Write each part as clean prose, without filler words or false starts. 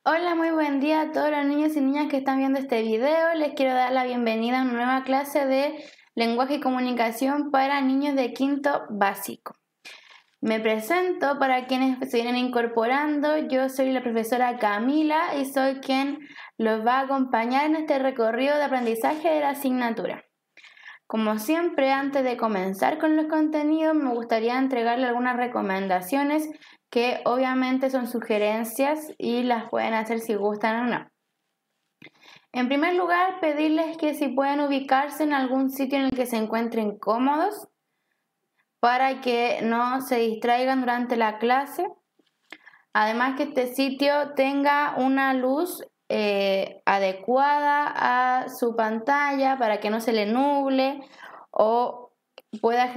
Hola, muy buen día a todos los niños y niñas que están viendo este video. Les quiero dar la bienvenida a una nueva clase de lenguaje y comunicación para niños de quinto básico. Me presento para quienes se vienen incorporando. Yo soy la profesora Camila y soy quien los va a acompañar en este recorrido de aprendizaje de la asignatura. Como siempre, antes de comenzar con los contenidos, me gustaría entregarle algunas recomendaciones que obviamente son sugerencias y las pueden hacer si gustan o no. En primer lugar, pedirles que si pueden ubicarse en algún sitio en el que se encuentren cómodos para que no se distraigan durante la clase. Además que este sitio tenga una luz adecuada a su pantalla para que no se le nuble o pueda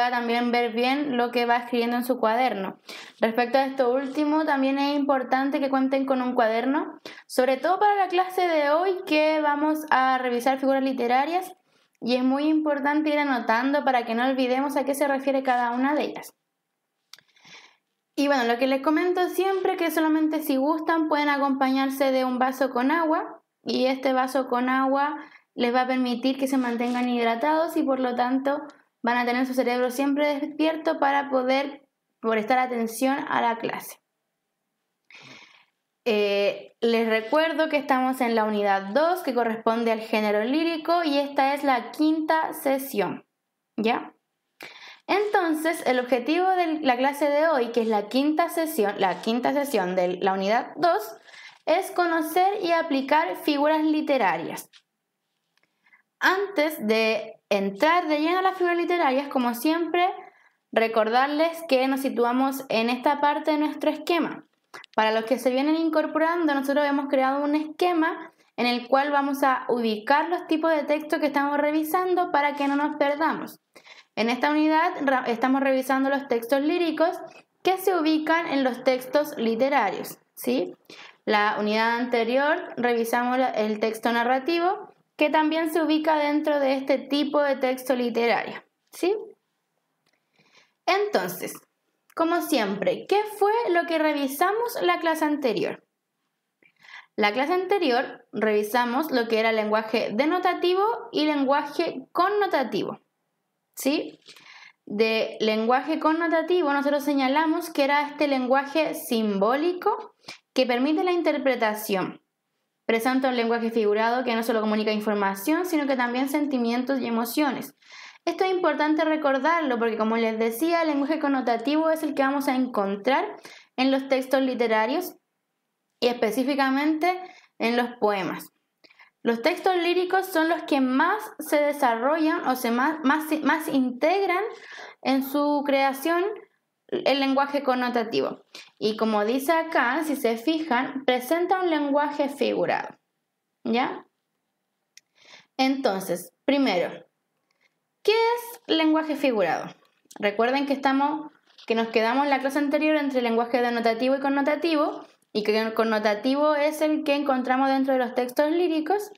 también ver bien lo que va escribiendo en su cuaderno. Respecto a esto último, también es importante que cuenten con un cuaderno, sobre todo para la clase de hoy que vamos a revisar figuras literarias y es muy importante ir anotando para que no olvidemos a qué se refiere cada una de ellas. Y bueno, lo que les comento siempre que solamente si gustan pueden acompañarse de un vaso con agua y este vaso con agua les va a permitir que se mantengan hidratados y por lo tanto van a tener su cerebro siempre despierto para poder prestar atención a la clase. Les recuerdo que estamos en la unidad 2 que corresponde al género lírico y esta es la quinta sesión, ¿ya? Entonces, el objetivo de la clase de hoy, que es la quinta sesión de la unidad 2, es conocer y aplicar figuras literarias. Antes de entrar de lleno a las figuras literarias, como siempre, recordarles que nos situamos en esta parte de nuestro esquema. Para los que se vienen incorporando, nosotros hemos creado un esquema en el cual vamos a ubicar los tipos de texto que estamos revisando para que no nos perdamos. En esta unidad estamos revisando los textos líricos que se ubican en los textos literarios, ¿sí? La unidad anterior revisamos el texto narrativo que también se ubica dentro de este tipo de texto literario, ¿sí? Entonces, como siempre, ¿qué fue lo que revisamos la clase anterior? La clase anterior revisamos lo que era lenguaje denotativo y lenguaje connotativo. ¿Sí? De lenguaje connotativo nosotros señalamos que era este lenguaje simbólico que permite la interpretación. Presenta un lenguaje figurado que no solo comunica información, sino que también sentimientos y emociones. Esto es importante recordarlo porque, como les decía, el lenguaje connotativo es el que vamos a encontrar en los textos literarios y específicamente en los poemas. Los textos líricos son los que más se desarrollan o más integran en su creación el lenguaje connotativo. Y como dice acá, si se fijan, presenta un lenguaje figurado. ¿Ya? Entonces, primero, ¿qué es lenguaje figurado? Recuerden que nos quedamos en la clase anterior entre lenguaje denotativo y connotativo, y que el connotativo es el que encontramos dentro de los textos líricos,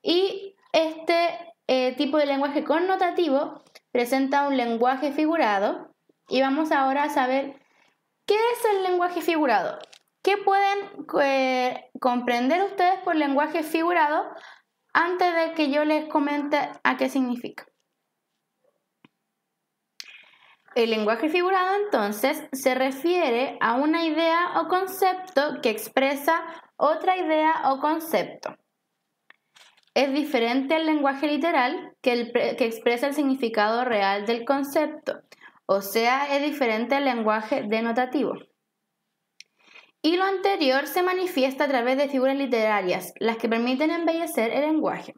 y este tipo de lenguaje connotativo presenta un lenguaje figurado, y vamos ahora a saber qué es el lenguaje figurado. ¿Qué pueden comprender ustedes por lenguaje figurado antes de que yo les comente a qué significa? El lenguaje figurado, entonces, se refiere a una idea o concepto que expresa otra idea o concepto. Es diferente al lenguaje literal que expresa el significado real del concepto, o sea, es diferente al lenguaje denotativo. Y lo anterior se manifiesta a través de figuras literarias, las que permiten embellecer el lenguaje.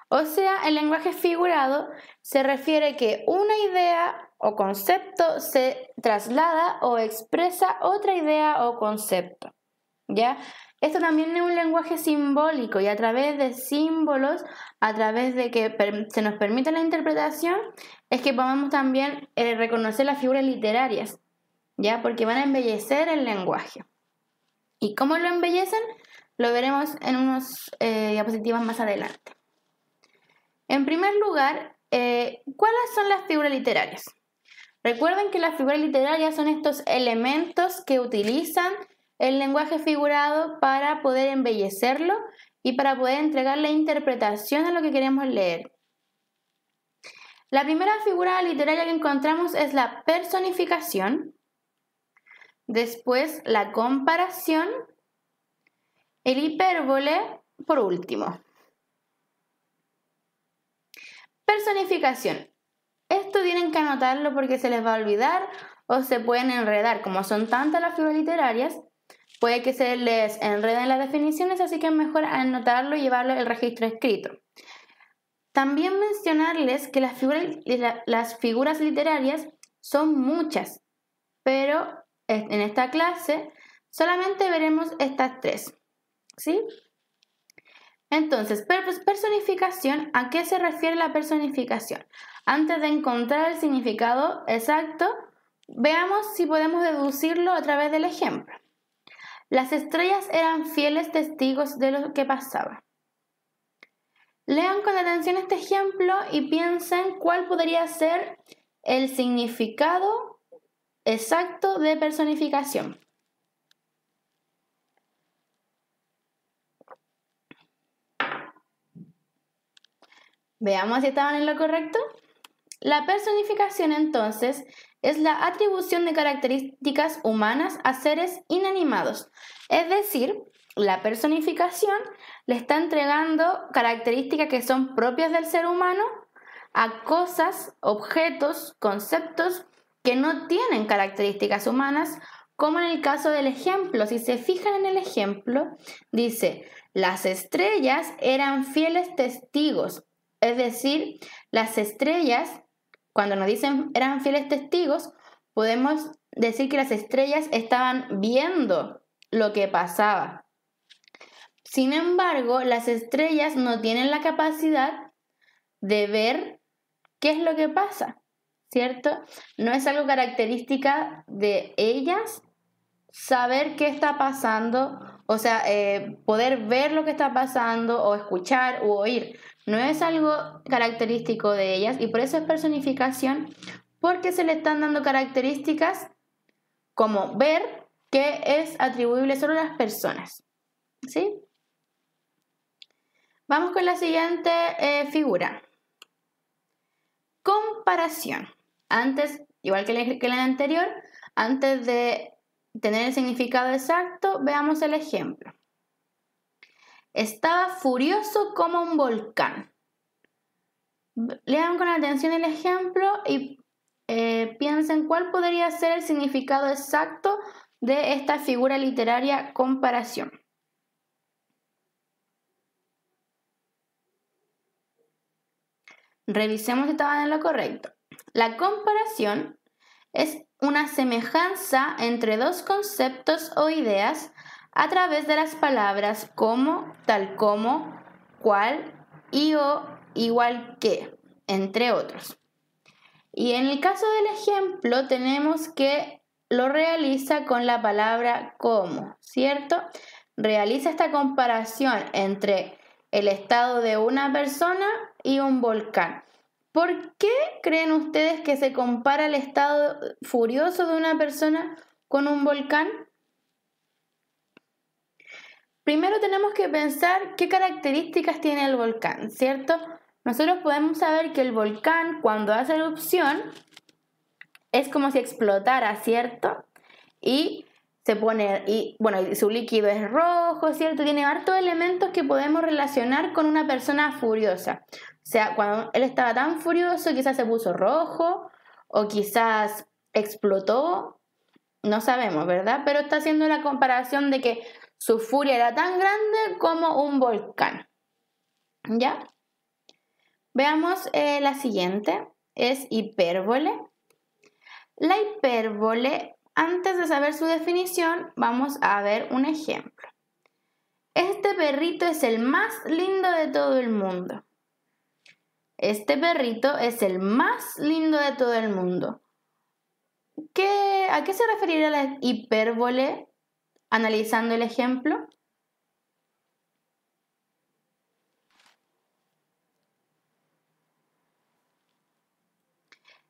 O sea, el lenguaje figurado se refiere que una idea o concepto se traslada o expresa otra idea o concepto, ¿ya? Esto también es un lenguaje simbólico y a través de símbolos, a través de que se nos permite la interpretación, es que podemos también reconocer las figuras literarias, ¿ya? Porque van a embellecer el lenguaje. ¿Y cómo lo embellecen? Lo veremos en unos diapositivas más adelante. En primer lugar, ¿cuáles son las figuras literarias? Recuerden que las figuras literarias son estos elementos que utilizan el lenguaje figurado para poder embellecerlo y para poder entregarle interpretación a lo que queremos leer. La primera figura literaria que encontramos es la personificación, después la comparación, el hipérbole, por último. Personificación. Esto tienen que anotarlo porque se les va a olvidar o se pueden enredar. Como son tantas las figuras literarias, puede que se les enreden las definiciones, así que es mejor anotarlo y llevarlo al registro escrito. También mencionarles que las figuras literarias son muchas, pero en esta clase solamente veremos estas tres, ¿sí? Entonces, personificación, ¿a qué se refiere la personificación? Antes de encontrar el significado exacto, veamos si podemos deducirlo a través del ejemplo. Las estrellas eran fieles testigos de lo que pasaba. Lean con atención este ejemplo y piensen cuál podría ser el significado exacto de personificación. Veamos si estaban en lo correcto. La personificación, entonces, es la atribución de características humanas a seres inanimados. Es decir, la personificación le está entregando características que son propias del ser humano a cosas, objetos, conceptos que no tienen características humanas, como en el caso del ejemplo. Si se fijan en el ejemplo, dice, las estrellas eran fieles testigos. Es decir, las estrellas, cuando nos dicen eran fieles testigos, podemos decir que las estrellas estaban viendo lo que pasaba. Sin embargo, las estrellas no tienen la capacidad de ver qué es lo que pasa, ¿cierto? No es algo característica de ellas saber qué está pasando, o sea, poder ver lo que está pasando o escuchar u oír. No es algo característico de ellas y por eso es personificación, porque se le están dando características como ver que es atribuible solo a las personas, ¿sí? Vamos con la siguiente figura. Comparación. Antes, igual que la anterior, antes de tener el significado exacto, veamos el ejemplo. Estaba furioso como un volcán. Lean con atención el ejemplo y piensen cuál podría ser el significado exacto de esta figura literaria comparación. Revisemos si estaban en lo correcto. La comparación es una semejanza entre dos conceptos o ideas a través de las palabras como, tal como, cual y o, igual que, entre otros. Y en el caso del ejemplo tenemos que lo realiza con la palabra como, ¿cierto? Realiza esta comparación entre el estado de una persona y un volcán. ¿Por qué creen ustedes que se compara el estado furioso de una persona con un volcán? Primero tenemos que pensar qué características tiene el volcán, ¿cierto? Nosotros podemos saber que el volcán, cuando hace erupción, es como si explotara, ¿cierto? Y se pone, su líquido es rojo, ¿cierto? Tiene hartos elementos que podemos relacionar con una persona furiosa. O sea, cuando él estaba tan furioso, quizás se puso rojo o quizás explotó, no sabemos, ¿verdad? Pero está haciendo la comparación de que su furia era tan grande como un volcán. ¿Ya? Veamos la siguiente, es hipérbole. La hipérbole, antes de saber su definición, vamos a ver un ejemplo. Este perrito es el más lindo de todo el mundo. Este perrito es el más lindo de todo el mundo. ¿A qué se referirá la hipérbole analizando el ejemplo?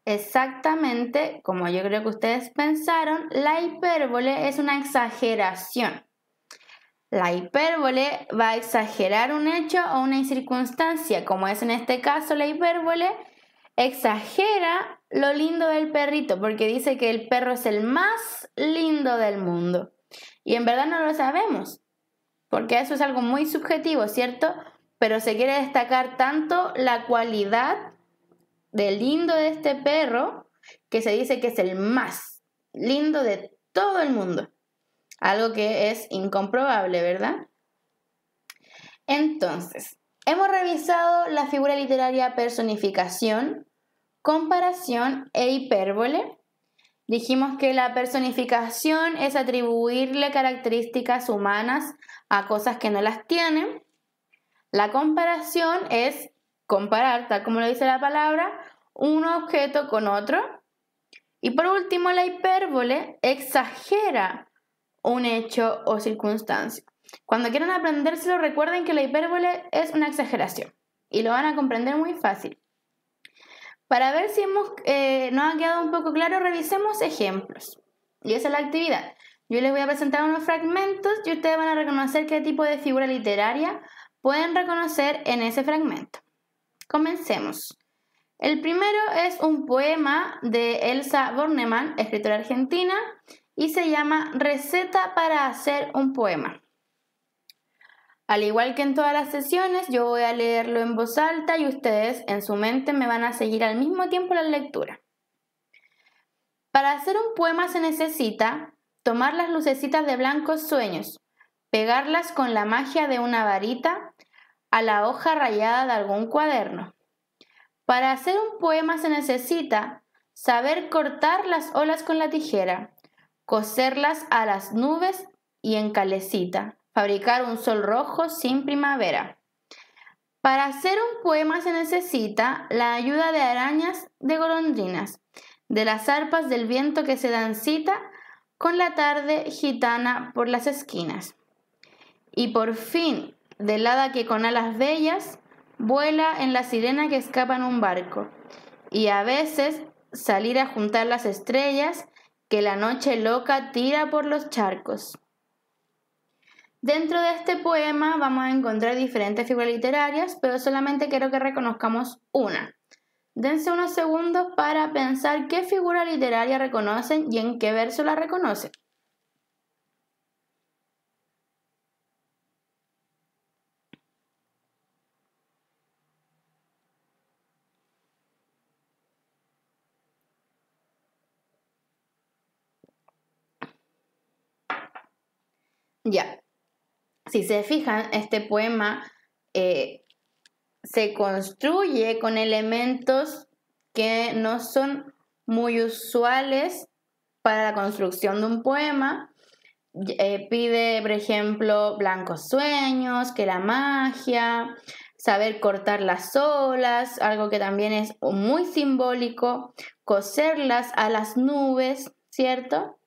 Exactamente como yo creo que ustedes pensaron, la hipérbole es una exageración. La hipérbole va a exagerar un hecho o una circunstancia, como es en este caso la hipérbole, exagera lo lindo del perrito porque dice que el perro es el más lindo del mundo. Y en verdad no lo sabemos, porque eso es algo muy subjetivo, ¿cierto? Pero se quiere destacar tanto la cualidad del lindo de este perro que se dice que es el más lindo de todo el mundo. Algo que es incomprobable, ¿verdad? Entonces, hemos revisado la figura literaria personificación, comparación e hipérbole. Dijimos que la personificación es atribuirle características humanas a cosas que no las tienen. La comparación es comparar, tal como lo dice la palabra, un objeto con otro. Y por último, la hipérbole exagera un hecho o circunstancia. Cuando quieran aprendérselo, recuerden que la hipérbole es una exageración y lo van a comprender muy fácil. Para ver si nos ha quedado un poco claro, revisemos ejemplos. Y esa es la actividad. Yo les voy a presentar unos fragmentos y ustedes van a reconocer qué tipo de figura literaria pueden reconocer en ese fragmento. Comencemos. El primero es un poema de Elsa Bornemann, escritora argentina, y se llama Receta para hacer un poema. Al igual que en todas las sesiones, yo voy a leerlo en voz alta y ustedes en su mente me van a seguir al mismo tiempo la lectura. Para hacer un poema se necesita tomar las lucecitas de blancos sueños, pegarlas con la magia de una varita a la hoja rayada de algún cuaderno. Para hacer un poema se necesita saber cortar las olas con la tijera, coserlas a las nubes y en calecita, fabricar un sol rojo sin primavera. Para hacer un poema se necesita la ayuda de arañas, de golondrinas, de las arpas del viento que se dan cita con la tarde gitana por las esquinas. Y por fin, del hada que con alas bellas vuela en la sirena que escapa en un barco. Y a veces salir a juntar las estrellas que la noche loca tira por los charcos. Dentro de este poema vamos a encontrar diferentes figuras literarias, pero solamente quiero que reconozcamos una. Dense unos segundos para pensar qué figura literaria reconocen y en qué verso la reconocen. Ya, si se fijan, este poema se construye con elementos que no son muy usuales para la construcción de un poema. Pide, por ejemplo, blancos sueños, que la magia, saber cortar las olas, algo que también es muy simbólico, coserlas a las nubes, ¿cierto?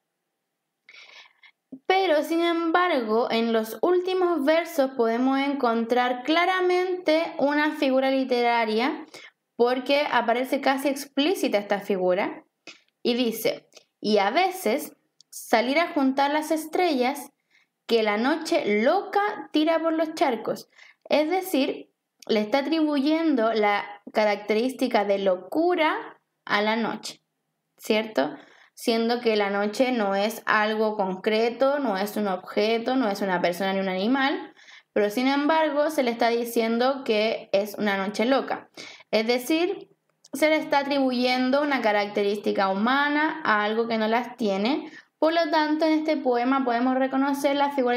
Pero, sin embargo, en los últimos versos podemos encontrar claramente una figura literaria porque aparece casi explícita esta figura y dice, y a veces salir a juntar las estrellas que la noche loca tira por los charcos. Es decir, le está atribuyendo la característica de locura a la noche, ¿cierto? Siendo que la noche no es algo concreto, no es un objeto, no es una persona ni un animal, pero sin embargo se le está diciendo que es una noche loca. Es decir, se le está atribuyendo una característica humana a algo que no las tiene. Por lo tanto, en este poema podemos reconocer la figura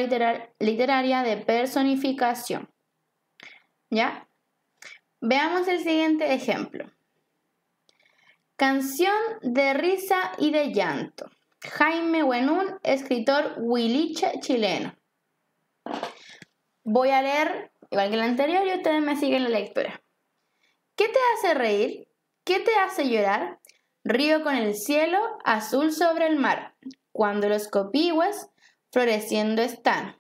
literaria de personificación. ¿Ya? Veamos el siguiente ejemplo. Canción de risa y de llanto. Jaime Huenún, escritor huiliche chileno. Voy a leer igual que el anterior y ustedes me siguen la lectura. ¿Qué te hace reír? ¿Qué te hace llorar? Río con el cielo azul sobre el mar, cuando los copihue floreciendo están.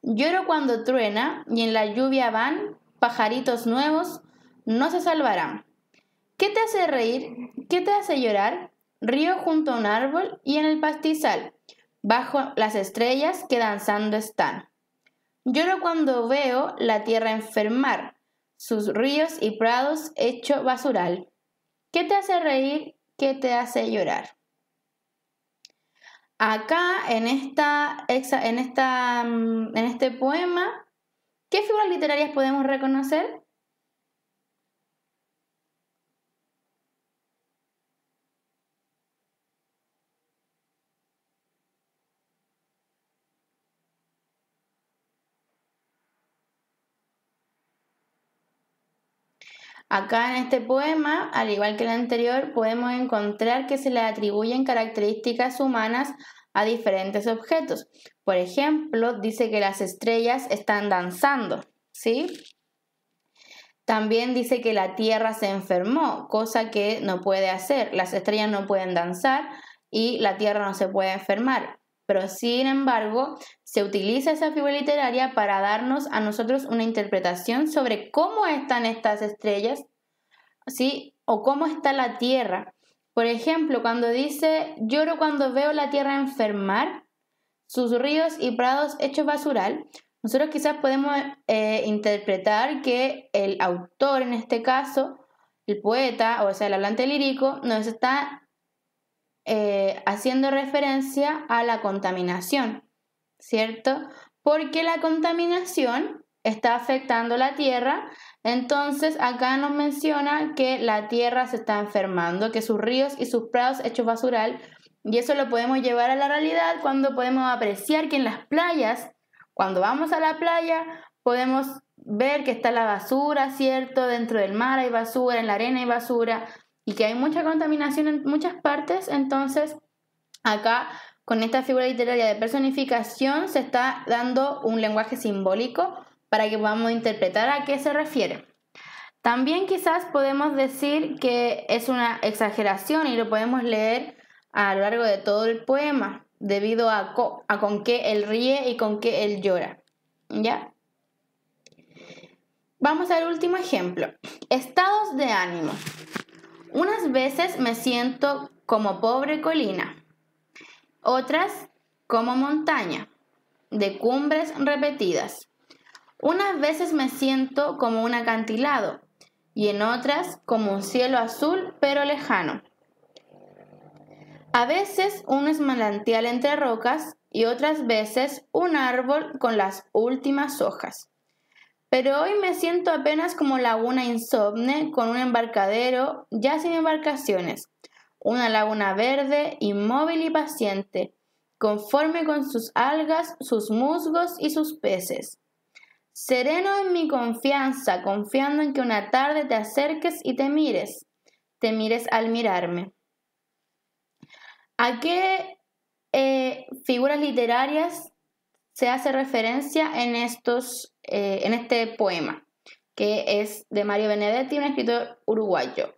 Lloro cuando truena y en la lluvia van pajaritos nuevos, no se salvarán. ¿Qué te hace reír? ¿Qué te hace llorar? Río junto a un árbol y en el pastizal, bajo las estrellas que danzando están. Lloro cuando veo la tierra enfermar, sus ríos y prados hecho basural. ¿Qué te hace reír? ¿Qué te hace llorar? Acá, en este poema, ¿qué figuras literarias podemos reconocer? Acá en este poema, al igual que el anterior, podemos encontrar que se le atribuyen características humanas a diferentes objetos. Por ejemplo, dice que las estrellas están danzando, ¿sí? También dice que la tierra se enfermó, cosa que no puede hacer. Las estrellas no pueden danzar y la tierra no se puede enfermar. Pero sin embargo, se utiliza esa figura literaria para darnos a nosotros una interpretación sobre cómo están estas estrellas, ¿sí? O cómo está la tierra. Por ejemplo, cuando dice, lloro cuando veo la tierra enfermar, sus ríos y prados hechos basural, nosotros quizás podemos interpretar que el autor, en este caso, el poeta, o sea, el hablante lírico, nos está haciendo referencia a la contaminación, ¿cierto? Porque la contaminación está afectando la tierra, entonces acá nos menciona que la tierra se está enfermando, que sus ríos y sus prados hechos basural, y eso lo podemos llevar a la realidad cuando podemos apreciar que en las playas, cuando vamos a la playa, podemos ver que está la basura, ¿cierto? Dentro del mar hay basura, en la arena hay basura, y que hay mucha contaminación en muchas partes, entonces acá con esta figura literaria de personificación se está dando un lenguaje simbólico para que podamos interpretar a qué se refiere. También quizás podemos decir que es una exageración y lo podemos leer a lo largo de todo el poema, debido a con qué él ríe y con qué él llora. ¿Ya? Vamos al último ejemplo. Estados de ánimo. Unas veces me siento como pobre colina, otras como montaña, de cumbres repetidas. Unas veces me siento como un acantilado y en otras como un cielo azul pero lejano. A veces un manantial entre rocas y otras veces un árbol con las últimas hojas. Pero hoy me siento apenas como laguna insomne con un embarcadero ya sin embarcaciones, una laguna verde, inmóvil y paciente, conforme con sus algas, sus musgos y sus peces. Sereno en mi confianza, confiando en que una tarde te acerques y te mires al mirarme. ¿A qué figuras literarias se hace referencia en este poema, que es de Mario Benedetti, un escritor uruguayo?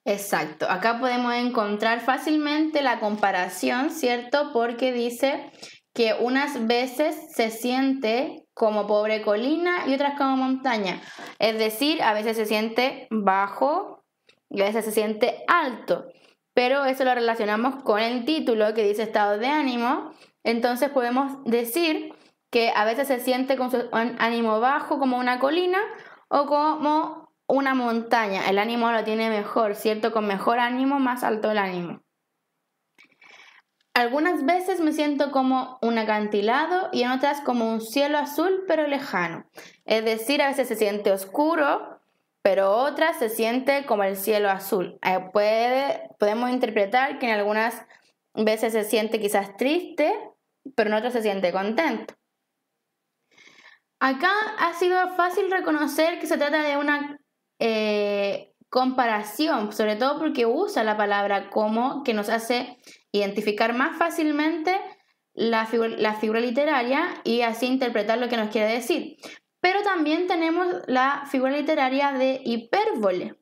Exacto, acá podemos encontrar fácilmente la comparación, ¿cierto? Porque dice que unas veces se siente como pobre colina y otras como montaña. Es decir, a veces se siente bajo y a veces se siente alto. Pero eso lo relacionamos con el título que dice estado de ánimo. Entonces podemos decir que a veces se siente con su ánimo bajo como una colina o como una montaña. El ánimo lo tiene mejor, ¿cierto? Con mejor ánimo, más alto el ánimo. Algunas veces me siento como un acantilado y en otras como un cielo azul pero lejano. Es decir, a veces se siente oscuro, pero otras se siente como el cielo azul. Podemos interpretar que en algunas veces se siente quizás triste, pero en otras se siente contento. Acá ha sido fácil reconocer que se trata de una comparación, sobre todo porque usa la palabra como, que nos hace identificar más fácilmente la figura literaria y así interpretar lo que nos quiere decir. Pero también tenemos la figura literaria de hipérbole,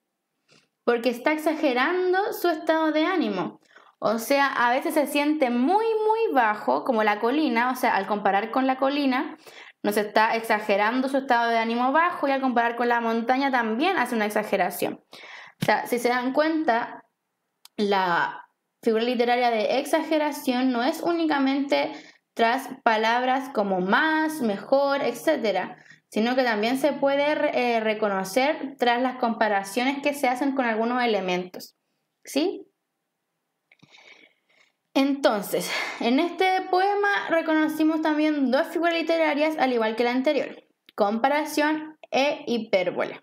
porque está exagerando su estado de ánimo. O sea, a veces se siente muy, muy bajo, como la colina, o sea, al comparar con la colina, nos está exagerando su estado de ánimo bajo y al comparar con la montaña también hace una exageración. O sea, si se dan cuenta, la figura literaria de exageración no es únicamente tras palabras como más, mejor, etc., sino que también se puede reconocer tras las comparaciones que se hacen con algunos elementos. ¿Sí? Entonces, en este poema reconocimos también dos figuras literarias al igual que la anterior, comparación e hipérbole.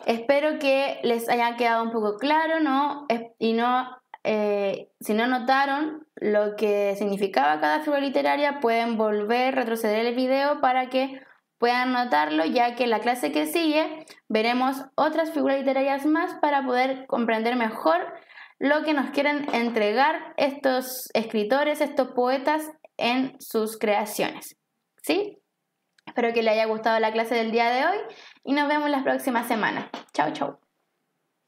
Espero que les haya quedado un poco claro, ¿no? Y no, si no notaron lo que significaba cada figura literaria, pueden volver, retroceder el video para que puedan notarlo, ya que en la clase que sigue veremos otras figuras literarias más para poder comprender mejor lo que nos quieren entregar estos escritores, estos poetas en sus creaciones. ¿Sí? Espero que les haya gustado la clase del día de hoy y nos vemos la próxima semana. Chao, chao.